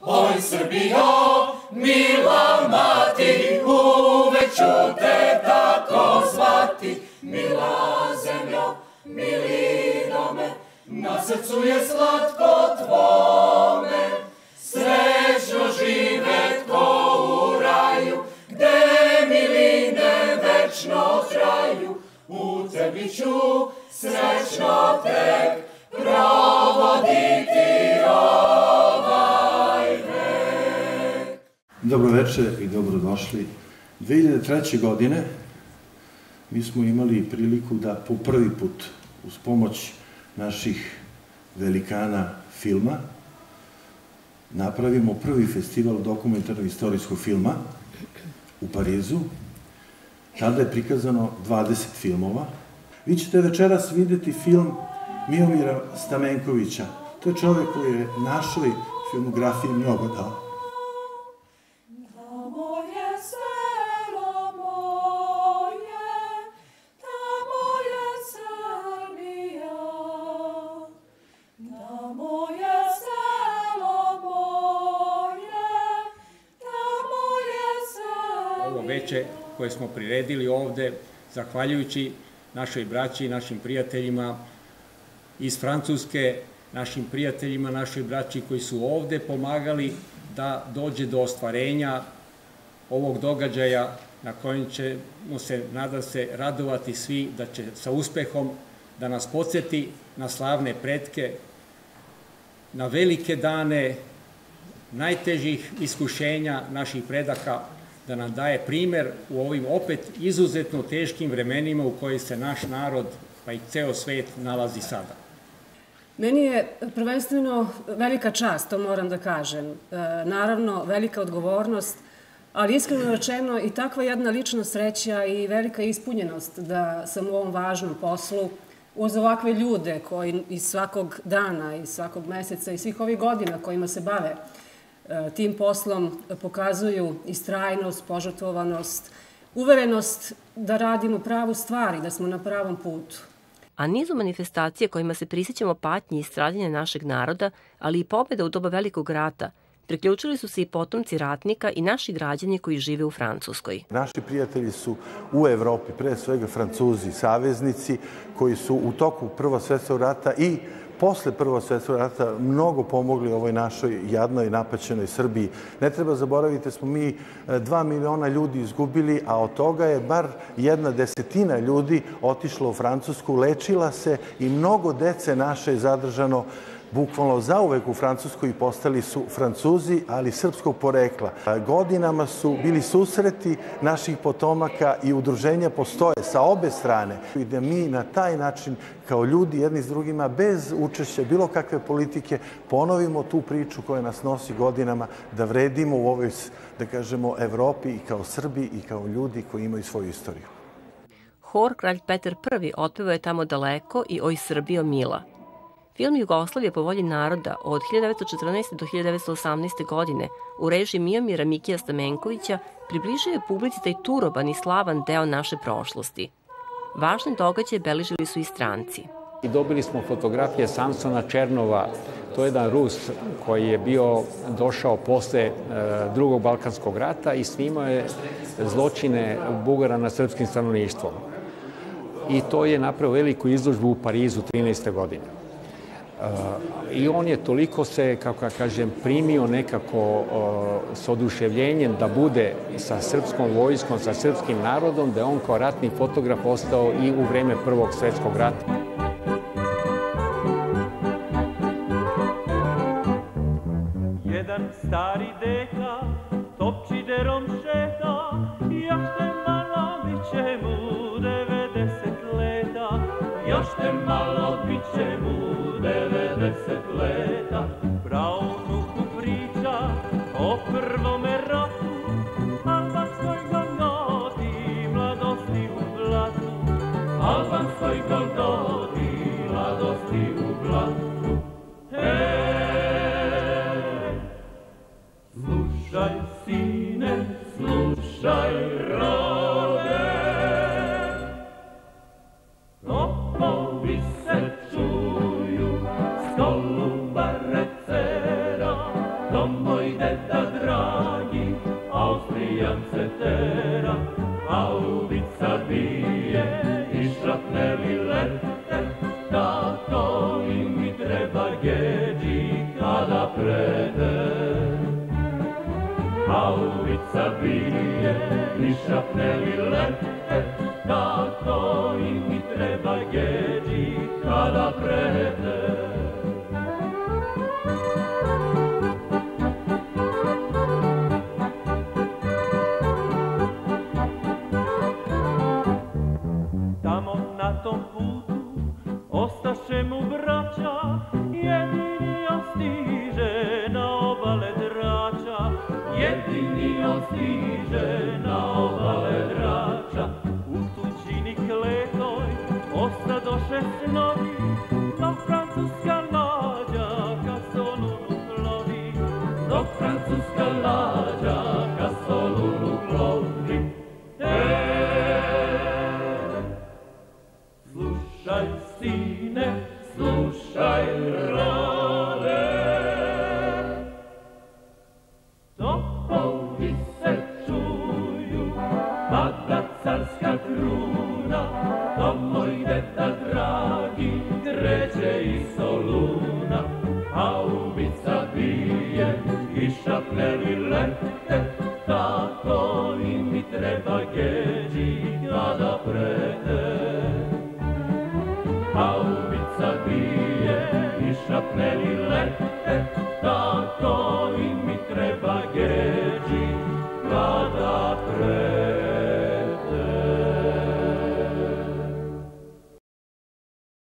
Oj Srbijo, mila mati, uvek ću te tako zvati. Mila zemljo, milinome, na srcu je slatko tvome. Srećno živet ko u raju, gde miline večno traju. U tebi ću srećno tek provoditi ovaj vek. Dobro večer i dobrodošli. 2003. godine mi smo imali priliku da po prvi put uz pomoć naših velikana filma napravimo prvi festival dokumentarno-istorijskog filma u Parizu. Tada je prikazano 20 filmova. Vi ćete večeras videti film Miomira Stamenkovića. To je čovek koji je našoj filmografiji mnogo dao. Ovo veče koje smo priredili ovde, zahvaljujući našoj braći i našim prijateljima iz Francuske, našim prijateljima, našoj braći koji su ovde pomagali da dođe do ostvarenja ovog događaja na kojem ćemo se, nadam se, radovati svi, da će sa uspehom da nas podsjeti na slavne pretke, na velike dane najtežih iskušenja naših predaka, da nam daje primer u ovim opet izuzetno teškim vremenima u kojoj se naš narod, pa i ceo svet, nalazi sada. Meni je prvenstveno velika čast, to moram da kažem. Naravno, velika odgovornost, ali iskreno rečeno i takva jedna lična sreća i velika ispunjenost da sam u ovom važnom poslu uz ovakve ljude koji iz svakog dana, iz svakog meseca i svih ovih godina kojima se bave tim poslom pokazuju istrajnost, požrtvovanost, uverenost da radimo pravu stvar i da smo na pravom putu. A nizu manifestacije kojima se prisjećamo patnji i stradanja našeg naroda, ali i pobjeda u doba Velikog rata, priključili su se i potomci ratnika i naši građani koji žive u Francuskoj. Naši prijatelji su u Evropi, pre svega Francuzi, saveznici, koji su u toku Prvog svjetskog rata i posle Prvog svjetskog rata mnogo pomogli ovoj našoj jadnoj, napaćenoj Srbiji. Ne treba zaboraviti, smo mi 2 miliona ljudi izgubili, a od toga je bar 1/10 ljudi otišlo u Francusku, lečila se i mnogo dece naše je zadržano bukvalno zauvek u Francuskoj i postali su Francuzi, ali srpskog porekla. Godinama su bili susreti naših potomaka i udruženja postoje sa obe strane. I da mi na taj način, kao ljudi jedni s drugima, bez učešća bilo kakve politike, ponovimo tu priču koja nas nosi godinama, da vredimo u ovoj, da kažemo, Evropi i kao Srbi i kao ljudi koji imaju svoju istoriju. Hor Kralj Petar I otpevao je Tamo daleko i Oj Srbijo mila. Film Jugoslavije po volji naroda od 1914. do 1918. godine u režiji Miomira Mikija Stamenkovića približio je publici taj turoban i slavan deo naše prošlosti. Važne događaje beležili su i stranci. I dobili smo fotografije Samsona Černova, to je jedan Rus koji je došao posle Drugog Balkanskog rata i snimao je zločine Bugara nad srpskim stanovništvom. I to je napravio veliku izložbu u Parizu 13. godine. I on je toliko se, kako ja kažem, primio nekako s oduševljenjem da bude sa srpskom vojskom, sa srpskim narodom, da je on kao ratni fotograf ostao i u vreme Prvog svjetskog rata. Jedan stari deka topčiderom šeta, još te malo biće mu 90 leta, još te malo biće mu 90 leta. Pravnuku priča o prvome ratu, albanskoj golgoti, mladosti u blatu, albanskoj golgoti, mladosti u blatu. Slušaj, sine, slušaj. to moj deda dragi, Austrijance tera, haubica bije i šrapneli lete, tako i mi treba geđi kada prete. Haubica bije i šrapneli lete, tako i mi treba geđi kada prete. Tamo na tom putu ostaše mu braća, jedini on stiže na obale Drača, jedini on stiže na obale Drača. U tuđini kletoj ostadoše snovi, dok francuska lađa ka Solunu plovi, dok francuska lađa ka Solunu plovi. Slušaj, sine, slušaj, rade, topovi se čuju, pada carska kruna, to moj deda dragi, kreće iz Soluna. Haubica bije i šrapneli lete, tako i mi treba geđi kada prete. Haubica bije i šrapneli lete,